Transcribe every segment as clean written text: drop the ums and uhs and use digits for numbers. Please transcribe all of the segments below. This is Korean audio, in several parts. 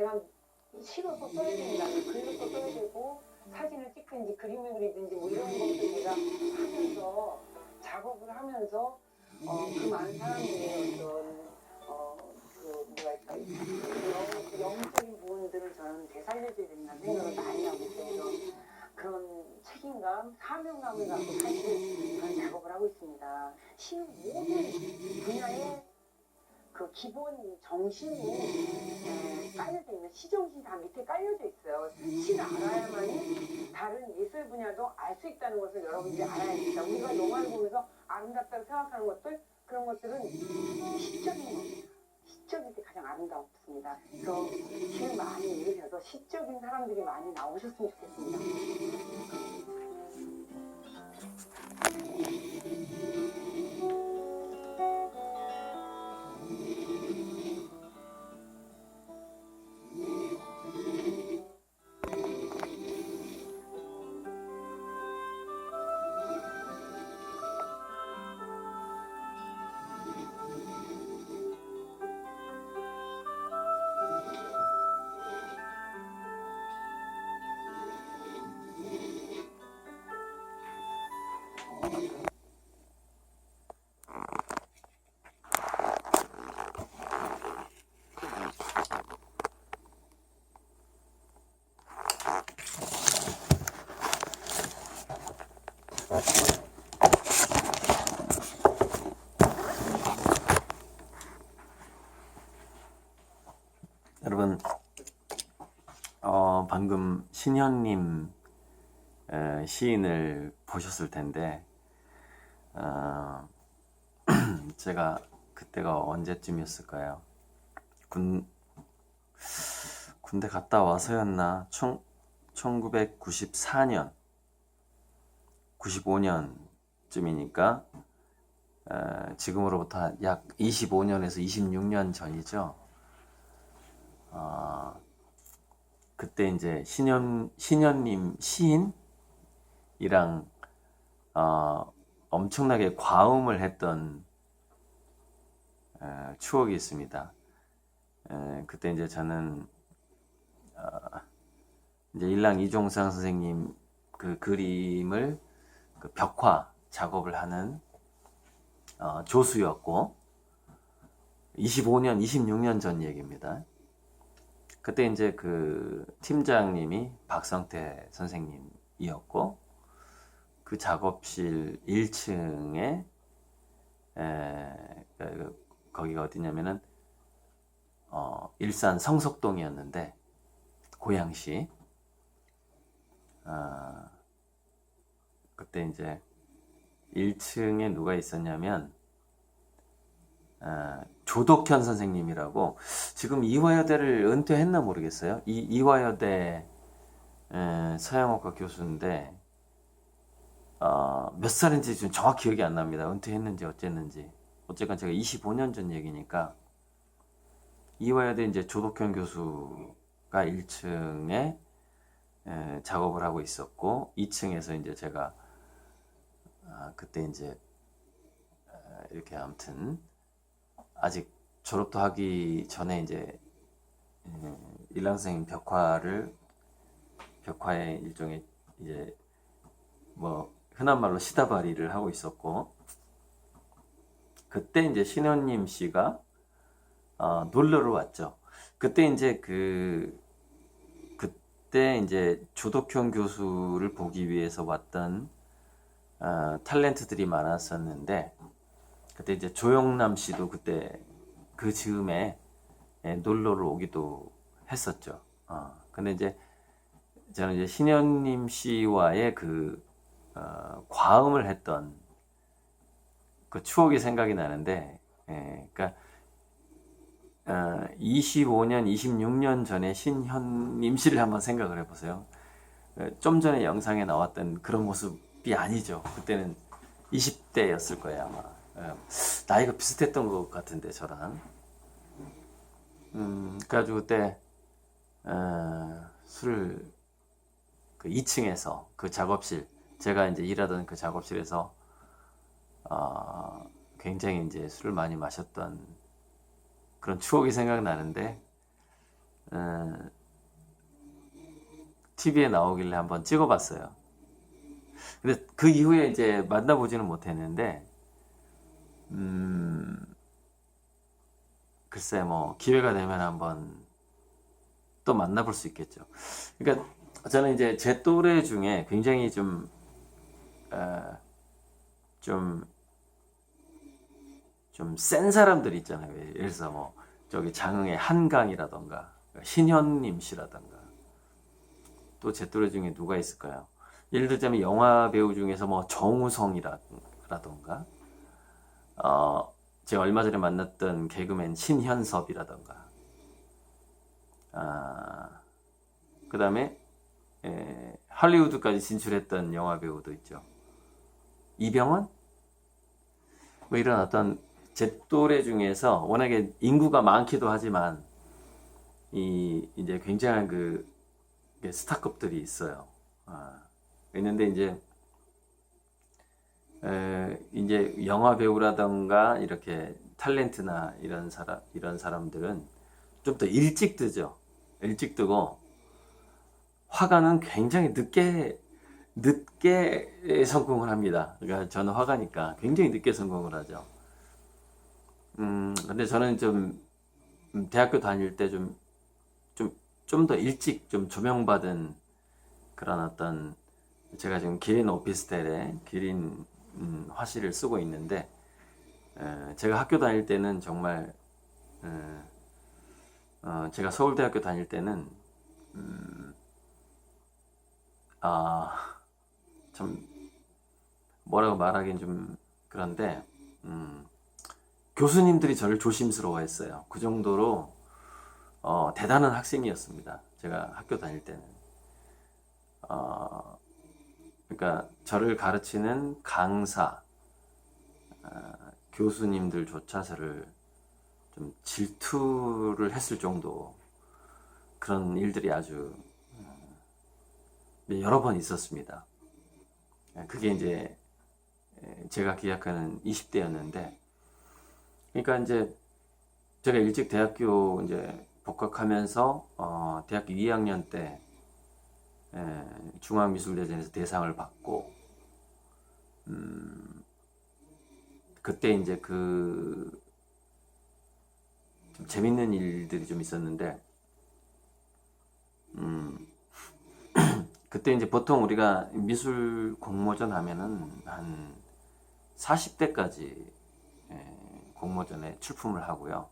내가 시로 또 써야 된다, 글로 또 써야 되고 사진을 찍든지 그림을 그리든지 뭐 이런 것들 내가 하면서 작업을 하면서 그 많은 사람들의 뭐랄까 영적인 부분들을 저는 되살려줘야 된다는 생각을 많이 하고 있어요. 그런 책임감, 사명감을 갖고 사실 그런 작업을 하고 있습니다. 시 모든 분야에 그 기본 정신이 깔려져 있는 시정신이 다 밑에 깔려져 있어요. 시를 알아야만이 다른 예술 분야도 알 수 있다는 것을 여러분들이 알아야 됩니다. 우리가 영화를 보면서 아름답다고 생각하는 것들, 그런 것들은 시적인 겁니다. 시적일 때 가장 아름답습니다. 그래서 시를 많이 읽으셔서 시적인 사람들이 많이 나오셨으면 좋겠습니다. 여러분, 방금 신현님 시인을 보셨을 텐데, 제가 그때가 언제쯤이었을까요? 군대 갔다 와서였나? 1994년, 95년쯤이니까 지금으로부터 약 25년에서 26년 전이죠. 그때 이제 신현님 시인이랑 엄청나게 과음을 했던 추억이 있습니다. 그때 이제 저는 이제 일랑 이종상 선생님 그 그림을 그 벽화 작업을 하는 조수였고, 25년, 26년 전 얘기입니다. 그때 이제 그 팀장님이 박성태 선생님이었고, 그 작업실 1층에 거기가 어디냐면은 일산 성석동이었는데, 고양시. 그때 이제 1층에 누가 있었냐면 조덕현 선생님이라고, 지금 이화여대를 은퇴했나 모르겠어요. 이화여대 서양어과 교수인데 몇 살인지 좀 정확히 기억이 안 납니다. 은퇴했는지 어쨌는지. 어쨌건 제가 25년 전 얘기니까, 이화여대 이제 조덕현 교수가 1층에 작업을 하고 있었고, 2층에서 이제 제가 그때 이제 이렇게 아무튼 아직 졸업도 하기 전에 이제 일랑 선생님 벽화의 일종의 이제 뭐 흔한 말로 시다바리를 하고 있었고, 그때 이제 신현님 씨가 놀러를 왔죠. 그때 이제 그때 이제 조덕현 교수를 보기 위해서 왔던 탤런트들이 많았었는데, 그때 이제 조영남 씨도 그때 그 즈음에 놀러를 오기도 했었죠. 근데 이제 저는 이제 신현님 씨와의 그 과음을 했던 그 추억이 생각이 나는데, 그러니까 25년, 26년 전에 신현님 씨를 한번 생각을 해보세요. 좀 전에 영상에 나왔던 그런 모습이 아니죠. 그때는 20대였을 거예요, 아마. 나이가 비슷했던 것 같은데, 저랑. 그래가지고 그때 술을 그 2층에서 그 작업실, 제가 이제 일하던 그 작업실에서 굉장히 이제 술을 많이 마셨던 그런 추억이 생각나는데, TV에 나오길래 한번 찍어봤어요. 근데 그 이후에 이제 만나보지는 못했는데, 글쎄 뭐 기회가 되면 한번 또 만나볼 수 있겠죠. 그러니까 저는 이제 제 또래 중에 굉장히 좀 센 사람들 있잖아요. 예를 들어서 뭐 저기 장흥의 한강이라던가 신현님 씨라던가 또 제 또래 중에 누가 있을까요? 예를 들자면 영화 배우 중에서 뭐 정우성이라던가 제가 얼마 전에 만났던 개그맨 신현섭이라던가 그 다음에 할리우드까지 진출했던 영화 배우도 있죠. 이병헌? 뭐 이런 어떤 제 또래 중에서 워낙에 인구가 많기도 하지만 이제 굉장한 그 스타급들이 있어요. 있는데 이제 영화 배우라던가 이렇게 탤런트나 이런 사람들은 좀 더 일찍 뜨죠. 일찍 뜨고 화가는 굉장히 늦게 성공을 합니다. 그러니까 저는 화가니까 굉장히 늦게 성공을 하죠. 근데 저는 좀 대학교 다닐 때 좀 더 일찍 좀 조명받은 그런 어떤 제가 지금 기린 오피스텔에 기린 화실을 쓰고 있는데 제가 학교 다닐 때는 정말 제가 서울대학교 다닐 때는 참 뭐라고 말하긴 좀 그런데 교수님들이 저를 조심스러워했어요. 그 정도로 대단한 학생이었습니다. 제가 학교 다닐 때는. 그러니까 저를 가르치는 강사, 교수님들조차 저를 좀 질투를 했을 정도 그런 일들이 아주 여러 번 있었습니다. 그게 이제 제가 기약하는 20대였는데, 그러니까 이제 제가 일찍 대학교 이제 복학하면서 대학교 2학년 때 중앙미술대전에서 대상을 받고 그때 이제 좀 재밌는 일들이 좀 있었는데 그때 이제 보통 우리가 미술 공모전 하면은 한 40대까지 공모전에 출품을 하고요.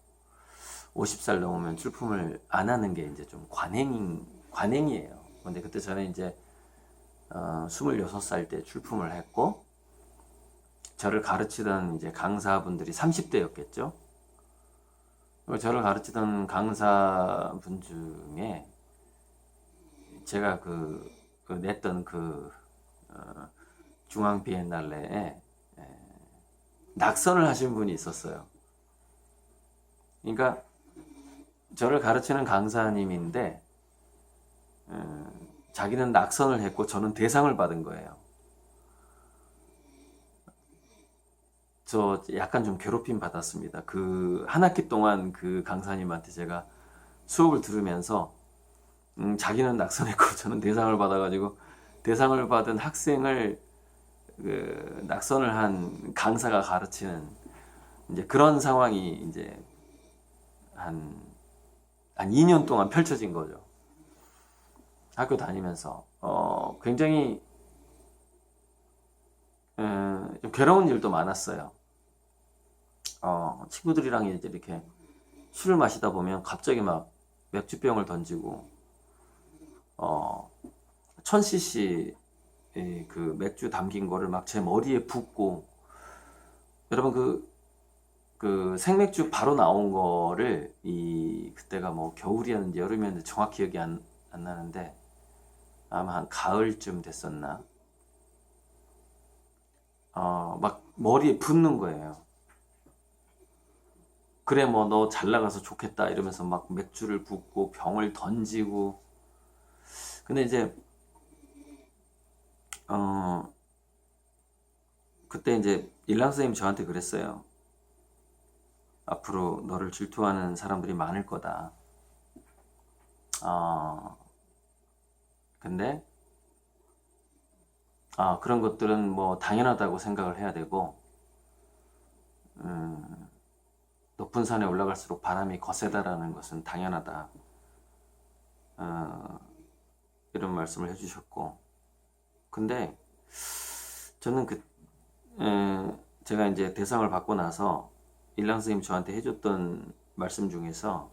50살 넘으면 출품을 안 하는 게 이제 좀 관행이에요. 근데 그때 저는 이제 26살 때 출품을 했고 저를 가르치던 이제 강사분들이 30대였겠죠. 저를 가르치던 강사분 중에 제가 냈던 중앙 비엔날레에 낙선을 하신 분이 있었어요. 그러니까 저를 가르치는 강사님인데 자기는 낙선을 했고 저는 대상을 받은 거예요. 저 약간 좀 괴롭힘 받았습니다. 그 한 학기 동안 그 강사님한테 제가 수업을 들으면서 자기는 낙선했고 저는 대상을 받아가지고 대상을 받은 학생을 낙선을 한 강사가 가르치는 이제 그런 상황이 이제 한 2년 동안 펼쳐진 거죠. 학교 다니면서 굉장히 좀 괴로운 일도 많았어요. 친구들이랑 이제 이렇게 술을 마시다 보면 갑자기 막 맥주병을 던지고 1000cc 그 맥주 담긴 거를 막 제 머리에 붓고 여러분 그 생맥주 바로 나온 거를 그때가 뭐 겨울이었는지 여름이었는지 정확히 기억이 안 나는데 아마 한 가을쯤 됐었나 막 머리에 붓는 거예요. 그래 뭐 너 잘 나가서 좋겠다 이러면서 막 맥주를 붓고 병을 던지고 근데 이제 그때 이제 일랑 선생님이 저한테 그랬어요. 앞으로 너를 질투하는 사람들이 많을 거다. 근데 그런 것들은 뭐 당연하다고 생각을 해야 되고, 높은 산에 올라갈수록 바람이 거세다라는 것은 당연하다. 이런 말씀을 해주셨고, 근데 저는 제가 이제 대상을 받고 나서 일랑 선생님 저한테 해줬던 말씀 중에서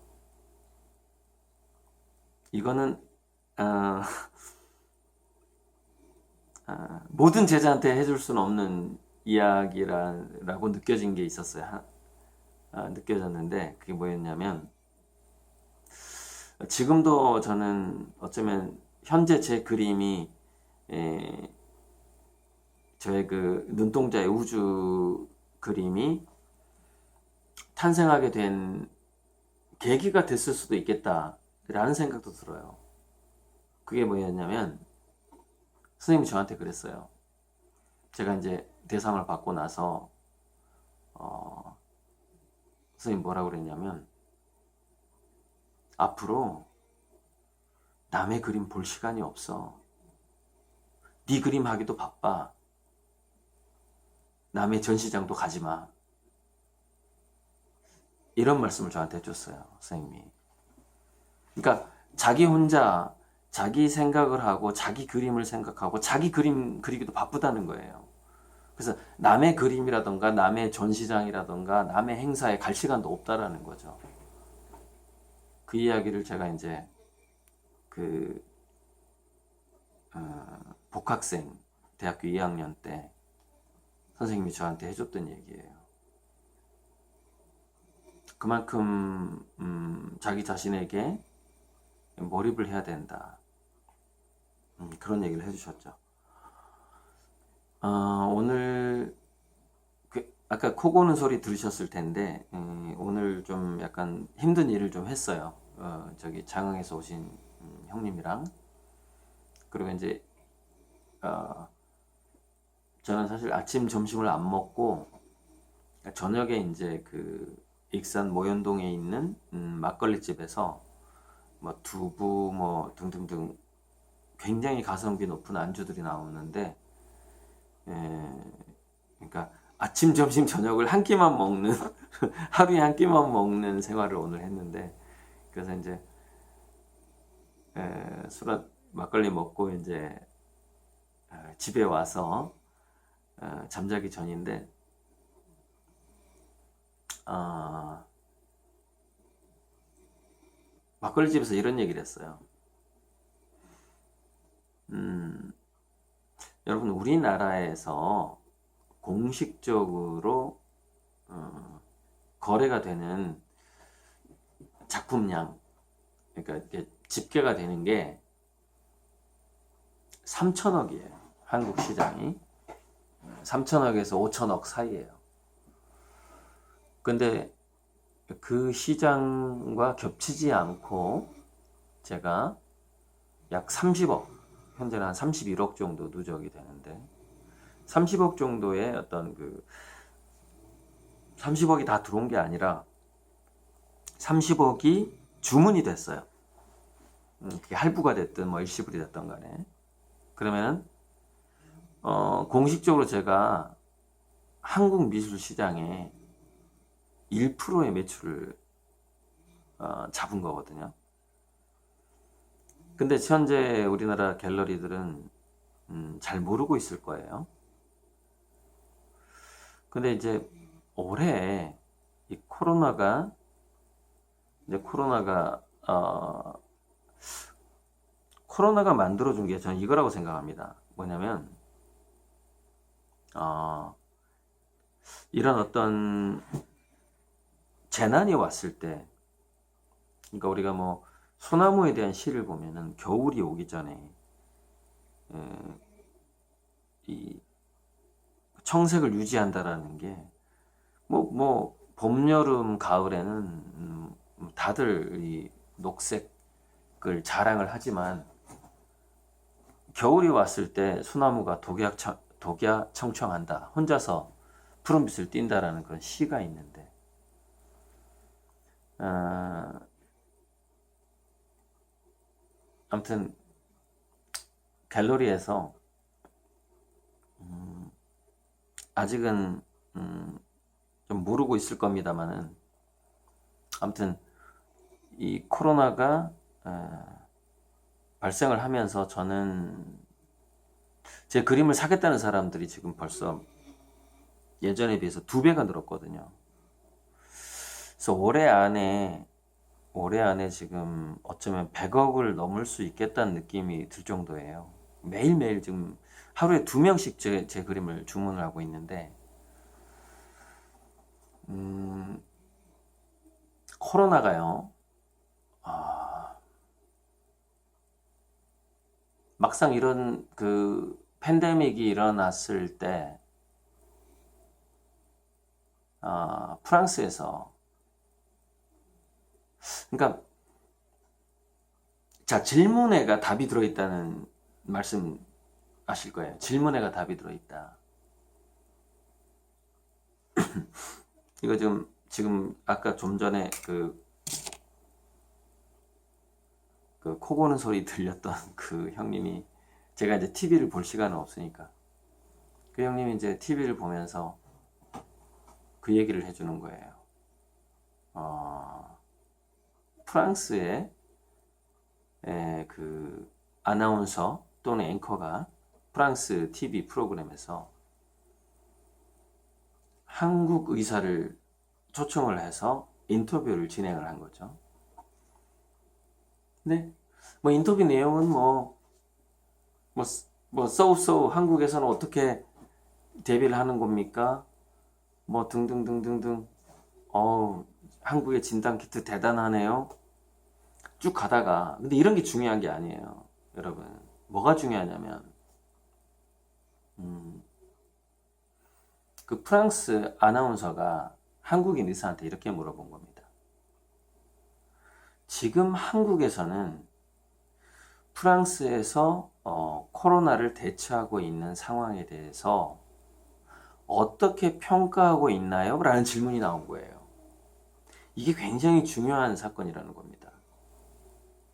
이거는 모든 제자한테 해줄 수는 없는 이야기라고 느껴진 게 있었어요. 느껴졌는데 그게 뭐였냐면, 지금도 저는 어쩌면 현재 제 그림이 저의 그 눈동자의 우주 그림이 탄생하게 된 계기가 됐을 수도 있겠다라는 생각도 들어요. 그게 뭐였냐면, 선생님이 저한테 그랬어요. 제가 이제 대상을 받고 나서 선생님 뭐라고 그랬냐면, 앞으로 남의 그림 볼 시간이 없어. 네 그림 하기도 바빠. 남의 전시장도 가지 마. 이런 말씀을 저한테 해줬어요, 선생님이. 그러니까 자기 혼자 자기 생각을 하고 자기 그림을 생각하고 자기 그림 그리기도 바쁘다는 거예요. 그래서 남의 그림이라던가 남의 전시장이라던가 남의 행사에 갈 시간도 없다라는 거죠. 그 이야기를 제가 이제 복학생 대학교 2학년 때 선생님이 저한테 해줬던 얘기예요. 그만큼 자기 자신에게 몰입을 해야 된다. 그런 얘기를 해주셨죠. 오늘 아까 코 고는 소리 들으셨을 텐데 오늘 좀 약간 힘든 일을 좀 했어요. 저기 장흥에서 오신 형님이랑. 그리고 이제 저는 사실 아침 점심을 안 먹고 저녁에 이제 그 익산 모현동에 있는 막걸리 집에서 뭐 두부 뭐 등등등 굉장히 가성비 높은 안주들이 나오는데, 그러니까 아침 점심 저녁을 한 끼만 먹는 하루에 한 끼만 먹는 생활을 오늘 했는데, 그래서 이제 막걸리 먹고 이제 집에 와서 잠자기 전인데 막걸리 집에서 이런 얘기를 했어요. 여러분, 우리나라에서 공식적으로 거래가 되는 작품량, 그러니까 이게 집계가 되는 게 3천억이에요. 한국 시장이 3천억에서 5천억 사이예요. 근데 그 시장과 겹치지 않고 제가 약 30억, 현재는 한 31억 정도 누적이 되는데, 30억 정도의 어떤 30억이 다 들어온 게 아니라 30억이 주문이 됐어요. 그게 할부가 됐든 뭐 일시불이 됐던 간에. 그러면은 공식적으로 제가 한국 미술 시장에 1%의 매출을 잡은 거거든요. 근데 현재 우리나라 갤러리들은 잘 모르고 있을 거예요. 근데 이제 올해 이 코로나가 만들어준 게 저는 이거라고 생각합니다. 뭐냐면 이런 어떤 재난이 왔을 때, 그러니까 우리가 뭐 소나무에 대한 시를 보면은 겨울이 오기 전에 이 청색을 유지한다라는 게 뭐 봄, 여름, 가을에는 다들 이 녹색을 자랑을 하지만 겨울이 왔을 때 소나무가 독야청청한다. 혼자서 푸른빛을 띈다라는 그런 시가 있는데, 아무튼 갤러리에서 아직은 좀 모르고 있을 겁니다만은 아무튼 이 코로나가 발생을 하면서 저는 제 그림을 사겠다는 사람들이 지금 벌써 예전에 비해서 2배가 늘었거든요. 그래서 올해 안에 지금 어쩌면 100억을 넘을 수 있겠다는 느낌이 들 정도예요. 매일매일 지금 하루에 2명씩 제 그림을 주문을 하고 있는데, 코로나가요, 막상 이런 그 팬데믹이 일어났을 때, 프랑스에서, 그러니까, 자, 질문에가 답이 들어있다는 말씀 아실 거예요. 질문에가 답이 들어있다. 이거 지금 아까 좀 전에 그 코 고는 소리 들렸던 그 형님이, 제가 이제 TV를 볼 시간은 없으니까 그 형님이 이제 TV를 보면서 그 얘기를 해주는 거예요. 프랑스의 그 아나운서 또는 앵커가 프랑스 TV 프로그램에서 한국 의사를 초청을 해서 인터뷰를 진행을 한 거죠. 근데 뭐 인터뷰 내용은 쏘 한국에서는 어떻게 데뷔를 하는 겁니까? 뭐 등등등등등. 한국의 진단키트 대단하네요. 쭉 가다가, 근데 이런 게 중요한 게 아니에요, 여러분. 뭐가 중요하냐면 그 프랑스 아나운서가 한국인 의사한테 이렇게 물어본 겁니다. 지금 한국에서는 프랑스에서 코로나를 대처하고 있는 상황에 대해서 어떻게 평가하고 있나요? 라는 질문이 나온 거예요. 이게 굉장히 중요한 사건이라는 겁니다.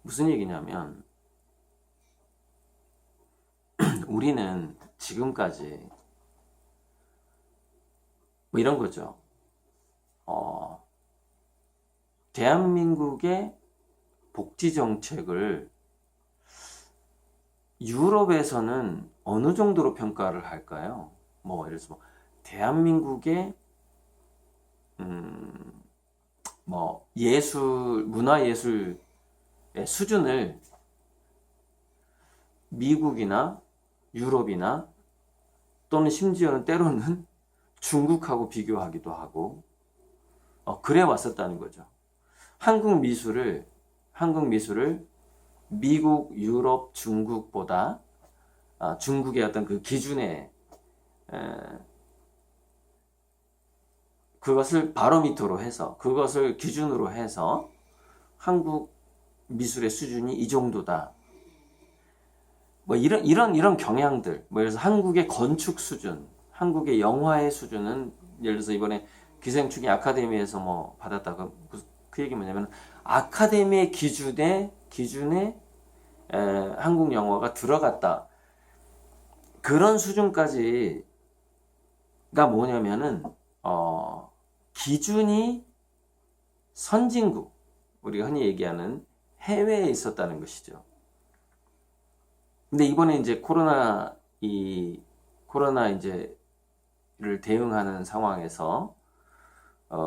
무슨 얘기냐면 우리는 지금까지 뭐 이런 거죠. 대한민국의 복지 정책을 유럽에서는 어느 정도로 평가를 할까요? 뭐 예를 들어서 대한민국의 뭐 문화예술의 수준을 미국이나 유럽이나 또는 심지어는 때로는 중국하고 비교하기도 하고 그래 왔었다는 거죠. 한국 미술을 미국, 유럽, 중국보다 중국의 어떤 그 기준에 그것을 바로미터로 해서, 그것을 기준으로 해서 한국 미술의 수준이 이 정도다. 뭐 이런 경향들, 뭐 예를 들어서 한국의 건축 수준, 한국의 영화의 수준은 예를 들어서 이번에 기생충이 아카데미에서 뭐 받았다가 그 얘기 뭐냐면 아카데미의 기준에 한국 영화가 들어갔다. 그런 수준까지가 뭐냐면은 기준이 선진국, 우리가 흔히 얘기하는 해외에 있었다는 것이죠. 근데 이번에 이제 코로나 이제를 대응하는 상황에서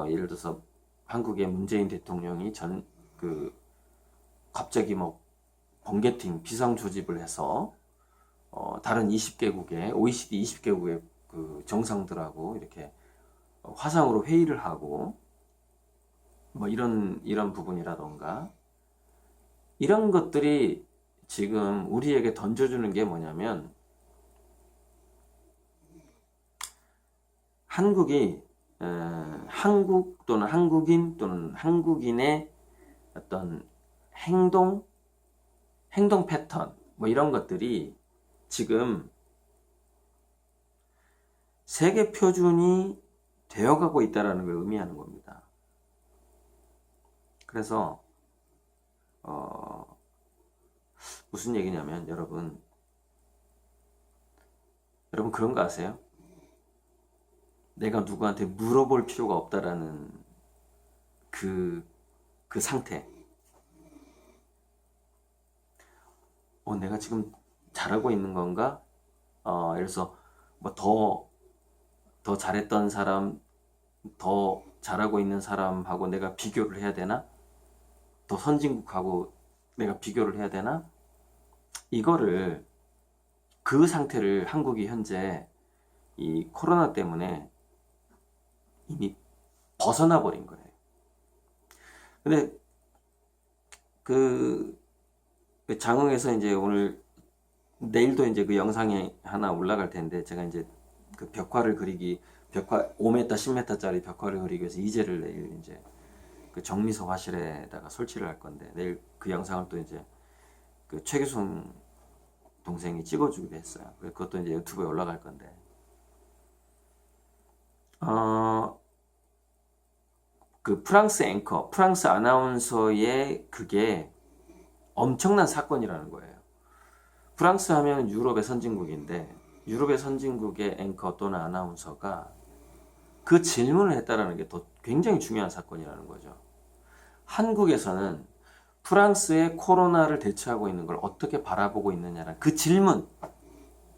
예를 들어서 한국의 문재인 대통령이 갑자기 뭐 번개팅 비상 조집을 해서 다른 20개국의 OECD 20개국의 그 정상들하고 이렇게 화상으로 회의를 하고 뭐 이런 부분이라던가 이런 것들이 지금 우리에게 던져주는 게 뭐냐면 한국이 한국 또는 한국인 또는 한국인의 어떤 행동 패턴 뭐 이런 것들이 지금 세계 표준이 되어가고 있다는 걸 의미하는 겁니다. 그래서 무슨 얘기냐면 여러분 그런 거 아세요? 내가 누구한테 물어볼 필요가 없다라는 그 상태. 내가 지금 잘하고 있는 건가? 예를 들어서 뭐 더 잘했던 사람, 더 잘하고 있는 사람하고 내가 비교를 해야 되나? 더 선진국하고 내가 비교를 해야 되나? 이거를 그 상태를 한국이 현재 이 코로나 때문에 이미 벗어나 버린 거예요. 근데 그 장흥에서 이제 오늘 내일도 이제 그 영상이 하나 올라갈 텐데 제가 이제 그 벽화 5m, 10m짜리 벽화를 그리기 위해서 이제를 내일 이제 그 정미소 화실에다가 설치를 할 건데 내일 그 영상을 또 이제 그 최규순 동생이 찍어주기도 했어요. 그것도 이제 유튜브에 올라갈 건데 그 프랑스 앵커, 프랑스 아나운서의 그게 엄청난 사건이라는 거예요. 프랑스 하면 유럽의 선진국인데 유럽의 선진국의 앵커 또는 아나운서가 그 질문을 했다라는 게 더 굉장히 중요한 사건이라는 거죠. 한국에서는 프랑스의 코로나를 대처하고 있는 걸 어떻게 바라보고 있느냐라는 그 질문,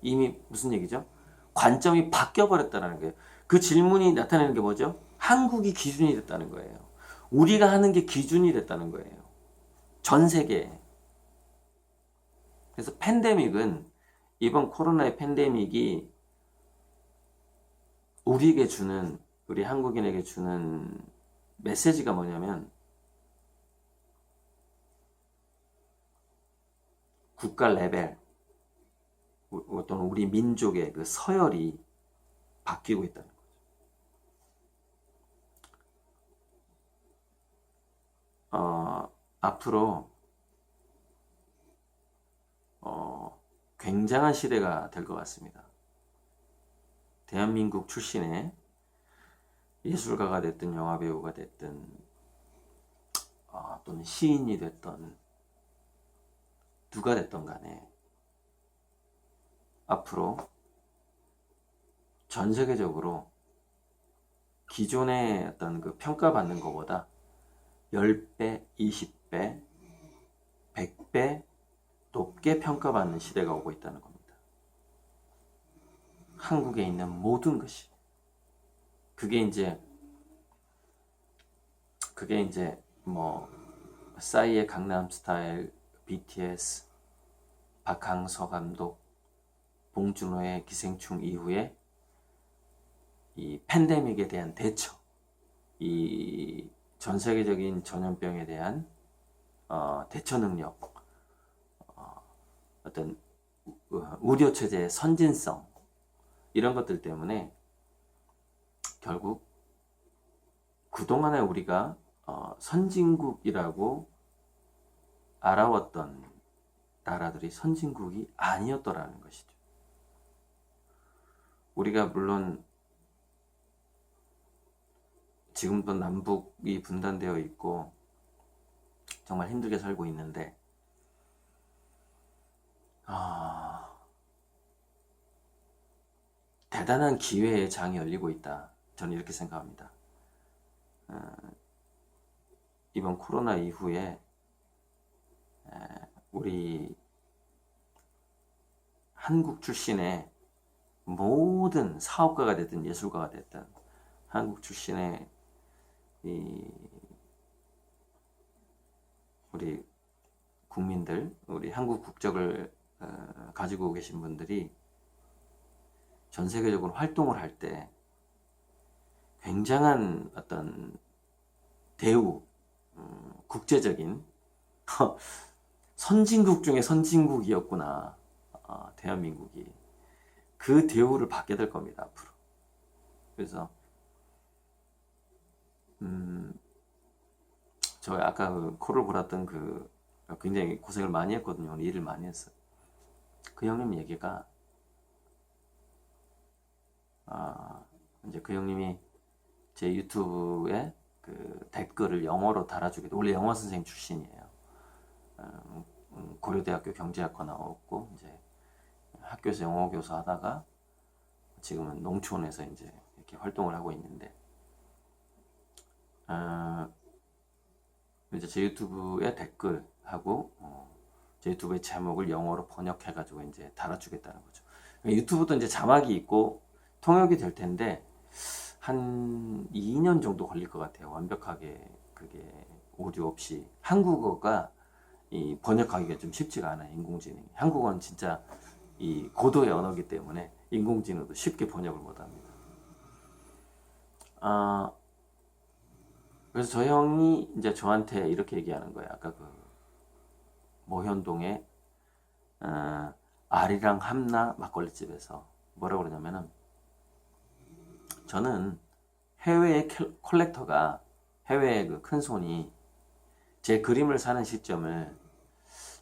이미 무슨 얘기죠? 관점이 바뀌어 버렸다는 거예요. 그 질문이 나타내는 게 뭐죠? 한국이 기준이 됐다는 거예요. 우리가 하는 게 기준이 됐다는 거예요. 전 세계에. 그래서 팬데믹은 이번 코로나의 팬데믹이 우리에게 주는, 우리 한국인에게 주는 메시지가 뭐냐면 국가 레벨 또는 우리 민족의 그 서열이 바뀌고 있다는 거죠. 앞으로 굉장한 시대가 될 것 같습니다. 대한민국 출신의 예술가가 됐든 영화배우가 됐든 또는 시인이 됐던 누가 됐던 간에 앞으로 전 세계적으로 기존의 어떤 그 평가받는 것보다 10배, 20배, 100배 높게 평가받는 시대가 오고 있다는 겁니다. 한국에 있는 모든 것이. 그게 이제 뭐 싸이의 강남스타일, BTS, 박항서 감독, 봉준호의 기생충 이후에 이 팬데믹에 대한 대처, 이 전 세계적인 전염병에 대한 대처 능력, 어떤 의료 체제의 선진성, 이런 것들 때문에 결국 그동안에 우리가 선진국이라고 알아왔던 나라들이 선진국이 아니었더라는 것이죠. 우리가 물론 지금도 남북이 분단되어 있고 정말 힘들게 살고 있는데 대단한 기회의 장이 열리고 있다. 저는 이렇게 생각합니다. 이번 코로나 이후에 우리 한국 출신의 모든 사업가가 됐든 예술가가 됐든 한국 출신의 우리 국민들, 우리 한국 국적을 가지고 계신 분들이 전 세계적으로 활동을 할 때 굉장한 어떤 대우, 국제적인 선진국 중에 선진국이었구나, 대한민국이. 그 대우를 받게 될 겁니다, 앞으로. 그래서 저 아까 그 코를 골았던 그 굉장히 고생을 많이 했거든요. 일을 많이 했어요. 그 형님 얘기가 이제 그 형님이 제 유튜브에 그 댓글을 영어로 달아주기도, 원래 영어 선생님 출신이에요. 고려대학교 경제학과 나왔고 이제 학교에서 영어 교수 하다가 지금은 농촌에서 이제 이렇게 활동을 하고 있는데 이제 제 유튜브에 댓글하고 제 유튜브의 제목을 영어로 번역해가지고 이제 달아주겠다는 거죠. 유튜브도 이제 자막이 있고 통역이 될 텐데 한 2년 정도 걸릴 것 같아요. 완벽하게 그게 오류 없이 한국어가 이 번역하기가 좀 쉽지가 않아요. 인공지능이 한국어는 진짜 이 고도의 언어기 때문에 인공지능도 쉽게 번역을 못합니다. 그래서 저 형이 이제 저한테 이렇게 얘기하는 거예요. 아까 그 모현동에 아리랑 함나 막걸리집에서 뭐라고 그러냐면은 저는 해외의 컬렉터가 해외의 그 큰 손이 제 그림을 사는 시점을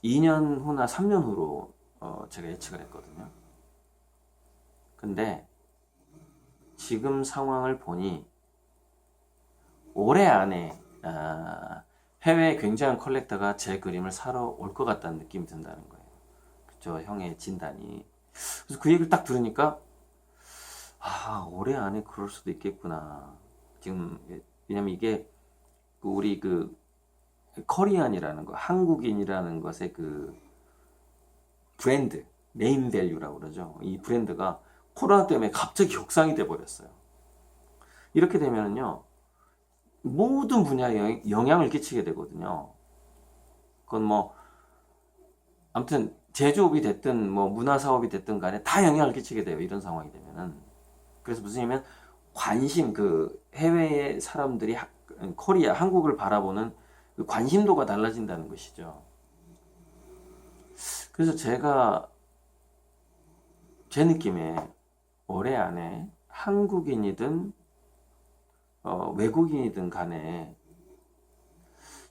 2년 후나 3년 후로 제가 예측을 했거든요. 근데 지금 상황을 보니 올해 안에 해외의 굉장한 컬렉터가 제 그림을 사러 올 것 같다는 느낌이 든다는 거예요. 저 형의 진단이. 그래서 그 얘기를 딱 들으니까 올해 안에 그럴 수도 있겠구나. 지금 왜냐면 이게 우리 그 커리안이라는 거, 한국인이라는 것의 그 브랜드, 네임 밸류라고 그러죠. 이 브랜드가 코로나 때문에 갑자기 격상이 돼 버렸어요. 이렇게 되면은요, 모든 분야에 영향을 끼치게 되거든요. 그건 뭐, 아무튼 제조업이 됐든 뭐 문화사업이 됐든 간에 다 영향을 끼치게 돼요. 이런 상황이 되면은. 그래서 무슨 얘기냐면 관심, 그 해외의 사람들이 코리아, 한국을 바라보는 그 관심도가 달라진다는 것이죠. 그래서 제가 제 느낌에 올해 안에 한국인이든 외국인이든 간에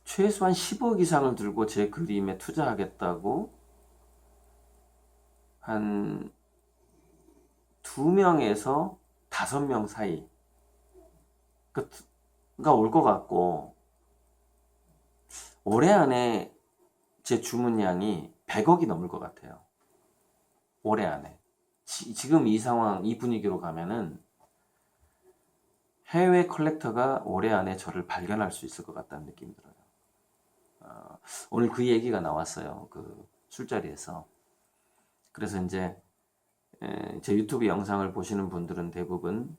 최소한 10억 이상을 들고 제 그림에 투자하겠다고 한 2명에서 5명 사이가 올 것 같고 올해 안에 제 주문량이 100억이 넘을 것 같아요. 올해 안에. 지금 이 상황, 이 분위기로 가면은 해외 컬렉터가 올해 안에 저를 발견할 수 있을 것 같다는 느낌이 들어요. 오늘 그 얘기가 나왔어요. 그 술자리에서. 그래서 이제 제 유튜브 영상을 보시는 분들은 대부분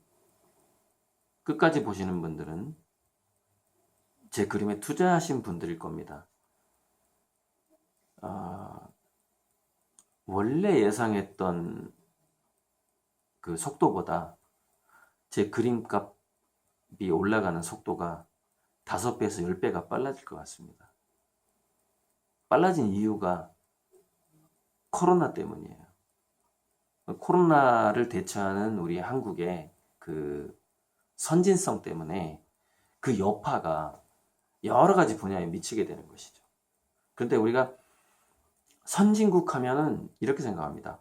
끝까지 보시는 분들은 제 그림에 투자하신 분들일 겁니다. 원래 예상했던 그 속도보다 제 그림값이 올라가는 속도가 5배에서 10배가 빨라질 것 같습니다. 빨라진 이유가 코로나 때문이에요. 코로나를 대처하는 우리 한국의 그 선진성 때문에 그 여파가 여러 가지 분야에 미치게 되는 것이죠. 그런데 우리가 선진국 하면은 이렇게 생각합니다.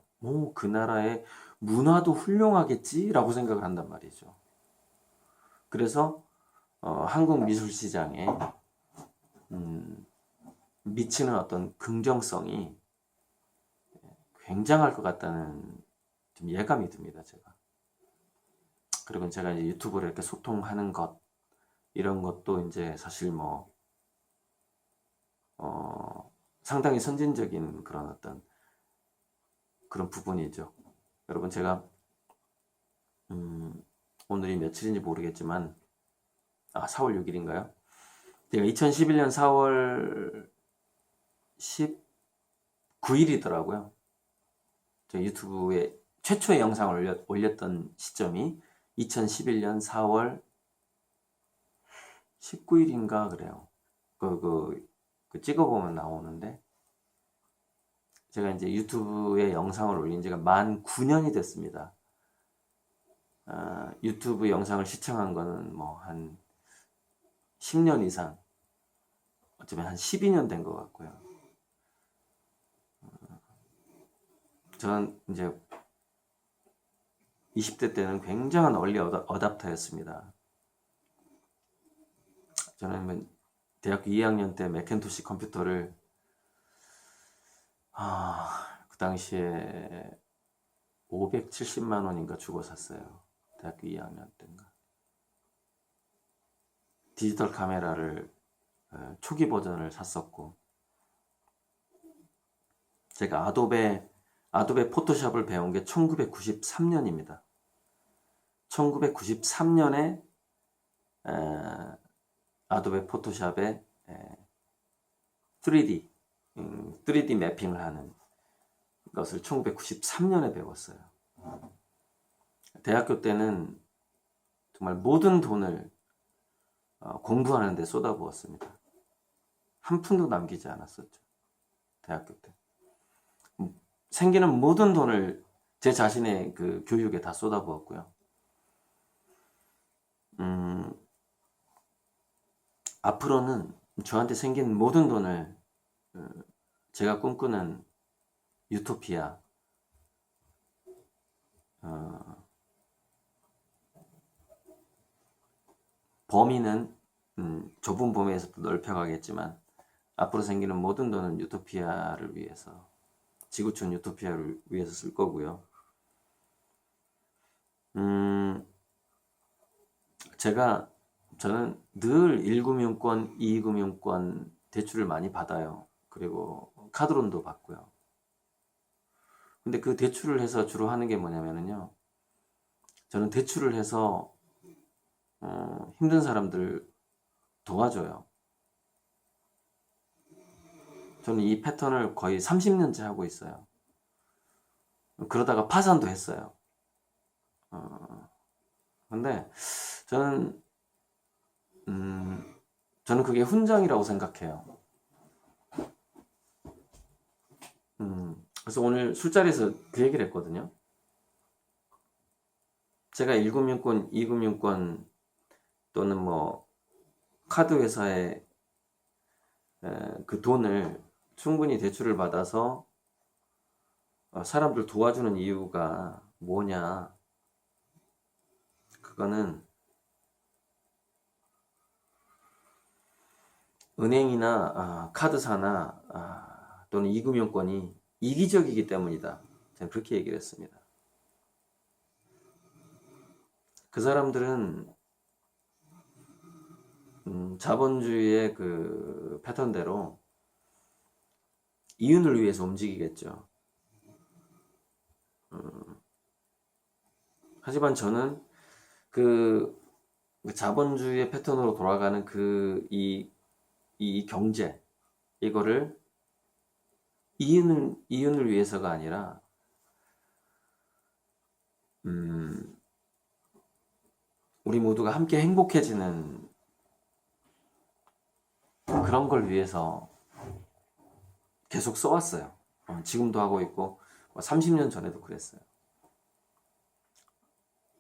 그 나라의 문화도 훌륭하겠지라고 생각을 한단 말이죠. 그래서 한국 미술 시장에 미치는 어떤 긍정성이 굉장할 것 같다는 좀 예감이 듭니다, 제가. 그리고 제가 이제 유튜브로 이렇게 소통하는 것, 이런 것도 이제 사실 뭐, 상당히 선진적인 그런 어떤 그런 부분이죠. 여러분, 제가, 오늘이 며칠인지 모르겠지만, 4월 6일인가요? 제가 2011년 4월 19일이더라고요. 저 유튜브에 최초의 영상을 올렸던 시점이 2011년 4월 19일인가 그래요. 그 찍어보면 나오는데 제가 이제 유튜브에 영상을 올린 지가 만 9년이 됐습니다. 유튜브 영상을 시청한 거는 뭐 한 10년 이상, 어쩌면 한 12년 된 것 같고요. 저는 이제 20대 때는 굉장한 얼리 어답터였습니다. 저는 대학교 2학년 때 맥킨토시 컴퓨터를 그 당시에 570만 원인가 주고 샀어요. 대학교 2학년 때인가. 디지털 카메라를 초기 버전을 샀었고, 제가 아도베 포토샵을 배운 게 1993년입니다. 1993년에 아도베 포토샵에 3D 매핑을 하는 것을 1993년에 배웠어요. 대학교 때는 정말 모든 돈을 공부하는 데 쏟아부었습니다. 한 푼도 남기지 않았었죠. 대학교 때. 생기는 모든 돈을 제 자신의 그 교육에 다 쏟아부었고요. 앞으로는 저한테 생긴 모든 돈을 제가 꿈꾸는 유토피아, 범위는 좁은 범위에서 넓혀가겠지만 앞으로 생기는 모든 돈은 유토피아를 위해서, 지구촌 유토피아를 위해서 쓸 거고요. 저는 늘 1금융권, 2금융권 대출을 많이 받아요. 그리고 카드론도 받고요. 근데 그 대출을 해서 주로 하는 게 뭐냐면요. 저는 대출을 해서 힘든 사람들 도와줘요. 저는 이 패턴을 거의 30년째 하고 있어요. 그러다가 파산도 했어요. 근데 저는 그게 훈장이라고 생각해요. 그래서 오늘 술자리에서 그 얘기를 했거든요. 제가 1금융권, 2금융권 또는 뭐 카드 회사에 그 돈을 충분히 대출을 받아서 사람들 도와주는 이유가 뭐냐? 그거는 은행이나 카드사나 또는 2금융권이 이기적이기 때문이다. 저는 그렇게 얘기를 했습니다. 그 사람들은 자본주의의 그 패턴대로 이윤을 위해서 움직이겠죠. 하지만 저는 그 자본주의의 패턴으로 돌아가는 이 경제, 이거를 이윤을 위해서가 아니라 우리 모두가 함께 행복해지는 그런 걸 위해서 계속 써왔어요. 지금도 하고 있고 30년 전에도 그랬어요.